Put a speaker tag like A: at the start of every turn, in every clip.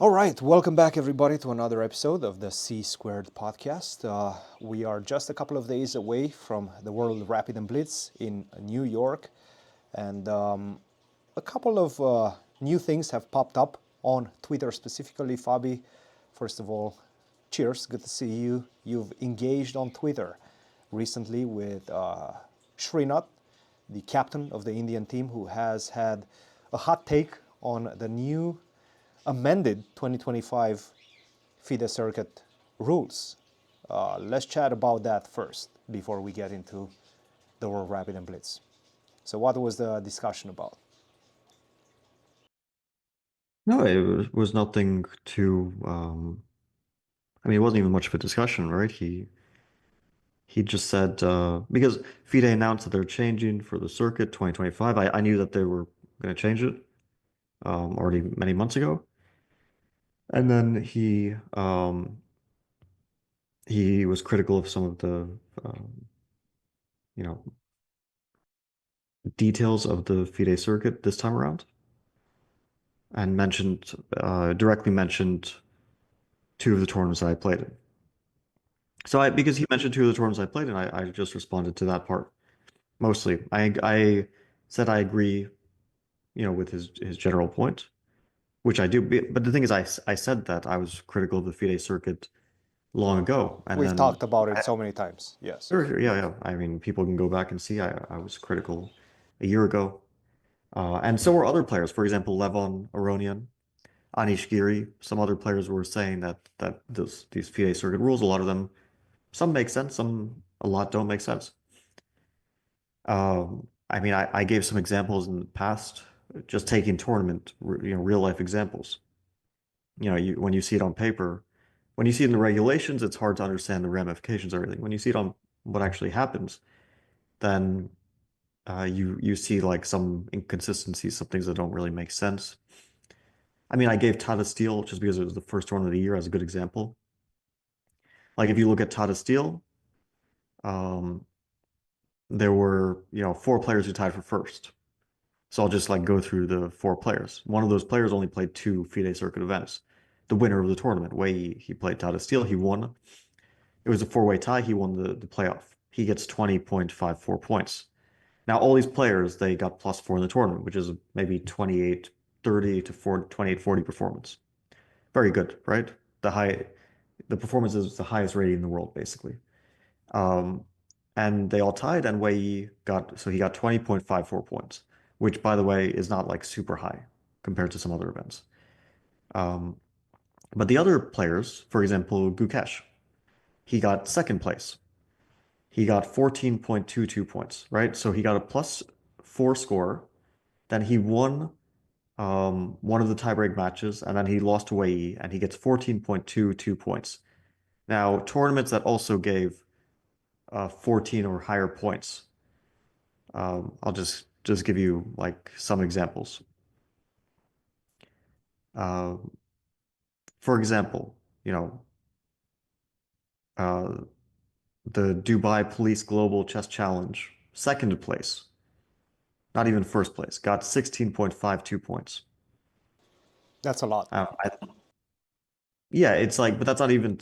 A: All right, welcome back everybody to another episode of the C Squared podcast. We are just a couple of days away from the World Rapid and Blitz in New York, and a couple of new things have popped up on Twitter specifically. Fabi, first of all, cheers, good to see you. You've engaged on Twitter recently with Srinath, the captain of the Indian team, who has had a hot take on the new amended 2025 FIDE circuit rules. Let's chat about that first before we get into the World Rapid and Blitz. So what was the discussion about?
B: No, it was nothing too. I mean, it wasn't even much of a discussion, right? He just said because FIDE announced that they're changing for the circuit 2025. I knew that they were going to change it already many months ago, and then he was critical of some of the you know details of the FIDE circuit this time around, and directly mentioned two of the tournaments that I played in. So because he mentioned two of the tournaments I played in, I just responded to that part. Mostly. I said I agree, with his general point, which I do. But the thing is, I said that I was critical of the FIDE circuit long ago, and
A: We've
B: then
A: talked about it so many times. Yes.
B: sure, yeah, yeah. I mean, people can go back and see I was critical a year ago, and so were other players. For example, Levon Aronian, Anish Giri. Some other players were saying that these FIDE circuit rules, a lot of them, some make sense, a lot don't make sense. I mean, I gave some examples in the past, just taking real life examples. When you see it on paper, when you see it in the regulations, it's hard to understand the ramifications of everything. When you see it on what actually happens, then you see like some inconsistencies, some things that don't really make sense. I mean, I gave Tata Steel just because it was the first one of the year as a good example. Like if you look at Tata Steel, um, there were, four players who tied for first. So I'll just like go through the four players. One of those players only played two FIDE Circuit events. The winner of the tournament, Wei, he played Tata Steel, he won. It was a four-way tie, he won the playoff. He gets 20.54 points. Now all these players, they got +4 in the tournament, which is maybe 28.30 to 28.40 performance. Very good, right? The performance is the highest rating in the world, basically. Um, and they all tied, and he got 20.54 points, which, by the way, is not like super high compared to some other events. Um, but the other players, for example, Gukesh, he got second place. He got 14.22 points, right? So he got a +4 score. Then he won one of the tiebreak matches, and then he lost to Wei, and he gets 14.22 points. Now, tournaments that also gave 14 or higher points. I'll just give you like some examples. Uh, for example, uh, the Dubai Police Global Chess Challenge, second place, not even first place, got 16.52 points.
A: That's a lot.
B: Yeah, it's like, but that's not even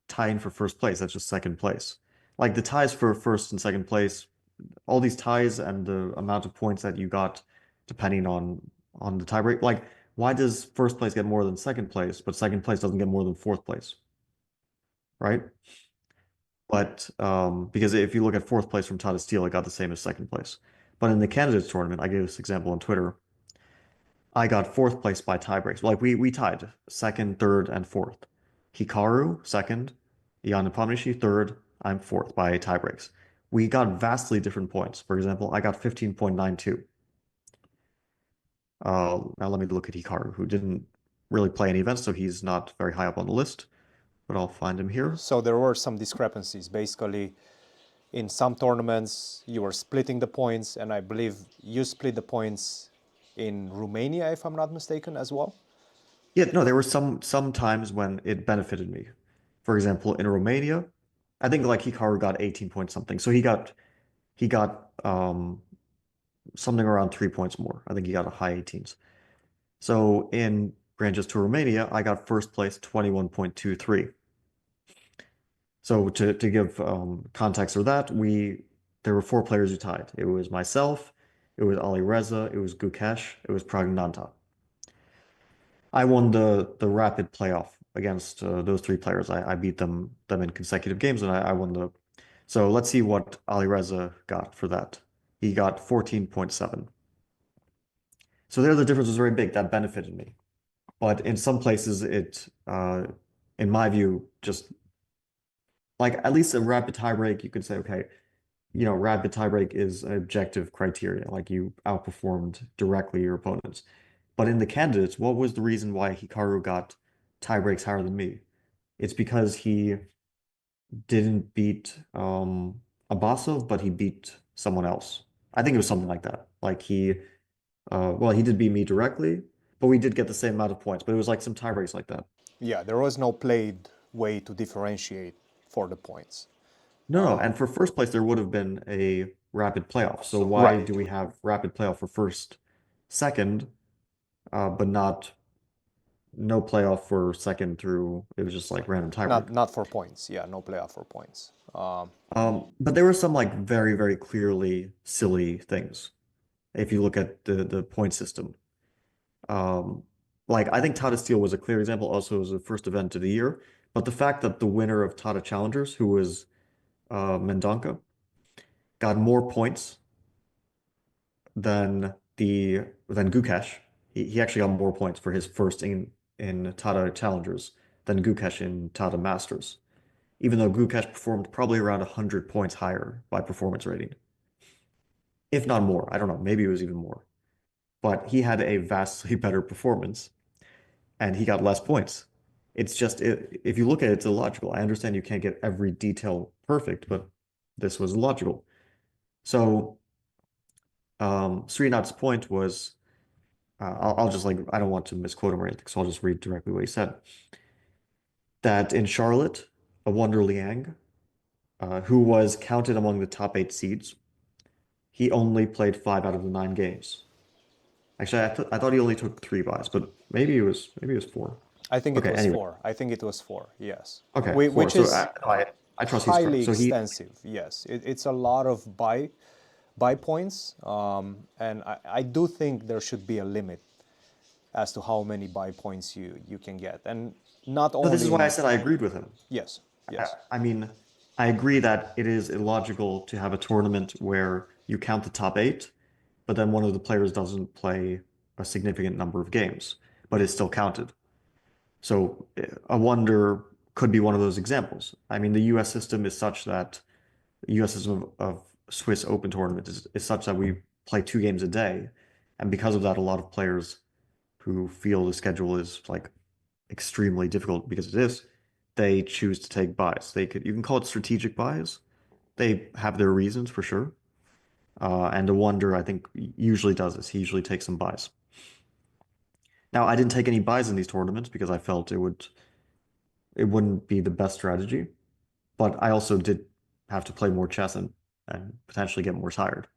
B: tying for first place. That's just second place. Like the ties for first and second place, all these ties and the amount of points that you got depending on the tiebreak. Like, why does first place get more than second place, but second place doesn't get more than fourth place, right? But because if you look at fourth place from Tata Steel, it got the same as second place. But in the candidates tournament, I gave this example on Twitter. I got fourth place by tiebreaks. Like we tied second, third, and fourth. Hikaru second, Jan Nepomniachtchi third, I'm fourth by tiebreaks. We got vastly different points. For example, I got 15.92. Now let me look at Hikaru, who didn't really play any events, so he's not very high up on the list, but I'll find him here.
A: So there were some discrepancies. Basically, in some tournaments, you were splitting the points, and I believe you split the points in Romania, if I'm not mistaken, as well.
B: Yeah, no, there were some times when it benefited me. For example, in Romania, I think like Hikaru got 18 points something. So he got something around 3 points more. I think he got a high 18s. So in branches to Romania, I got first place 21.23. So to give context for that, there were four players who tied. It was myself, it was Ali Reza, it was Gukesh, it was Pragnanta. I won the rapid playoff against those three players. I beat them in consecutive games, and I won the. So let's see what Ali Reza got for that. He got 14.7. So there, the difference was very big. That benefited me. But in some places, in my view, just like at least a rapid tiebreak, you could say, okay, rapid tiebreak is an objective criteria. Like you outperformed directly your opponents. But in the candidates, what was the reason why Hikaru got tiebreaks higher than me? It's because he didn't beat Abbasov, but he beat someone else. I think it was something like that. Like well, he did beat me directly, but we did get the same amount of points. But it was like some tiebreaks like that.
A: Yeah, there was no played way to differentiate for the points.
B: No, no. And for first place, there would have been a rapid playoff. So why
A: Right.
B: do we have rapid playoff for first, second, but not no playoff for second through? It was just like random tiebreak.
A: Not for points. Yeah, no playoff for points.
B: But there were some like very, very clearly silly things if you look at the point system. Um, like I think Tata Steel was a clear example. Also, it was the first event of the year. But the fact that the winner of Tata Challengers, who was Mendonca, got more points than Gukesh. He actually got more points for his first in Tata Challengers than Gukesh in Tata Masters, even though Gukesh performed probably around 100 points higher by performance rating, if not more. I don't know, maybe it was even more. But he had a vastly better performance and he got less points. It's just, if you look at it, it's illogical. I understand you can't get every detail perfect, but this was illogical. So Srinath's point was, I'll just like, I don't want to misquote him or anything, so I'll just read directly what he said. That in Charlotte, a Wonder Liang, who was counted among the top 8 seeds, he only played 5 out of the 9 games. Actually, I thought he only took 3 buys, but maybe it was 4.
A: I think it
B: Okay,
A: was
B: anyway.
A: four. I think it was four. Yes,
B: Okay, 4.
A: which
B: So
A: is
B: I trust he's correct.
A: highly
B: So he
A: extensive. Yes, it's a lot of buy points, and I do think there should be a limit as to how many buy points you can get, and not
B: No, this is
A: only
B: why I
A: in.
B: said I agreed with him.
A: Yes,
B: I,
A: yes,
B: I mean, I agree that it is illogical to have a tournament where you count the top 8, but then one of the players doesn't play a significant number of games, but is still counted. So a wonder could be one of those examples. I mean, the US system is such that the US system of Swiss Open tournament is such that we play 2 games a day. And because of that, a lot of players who feel the schedule is like extremely difficult because it is, they choose to take buys. You can call it strategic buys. They have their reasons for sure. And a wonder, I think, usually does this. He usually takes some buys. Now, I didn't take any buys in these tournaments because I felt it wouldn't be the best strategy. But I also did have to play more chess and potentially get more tired.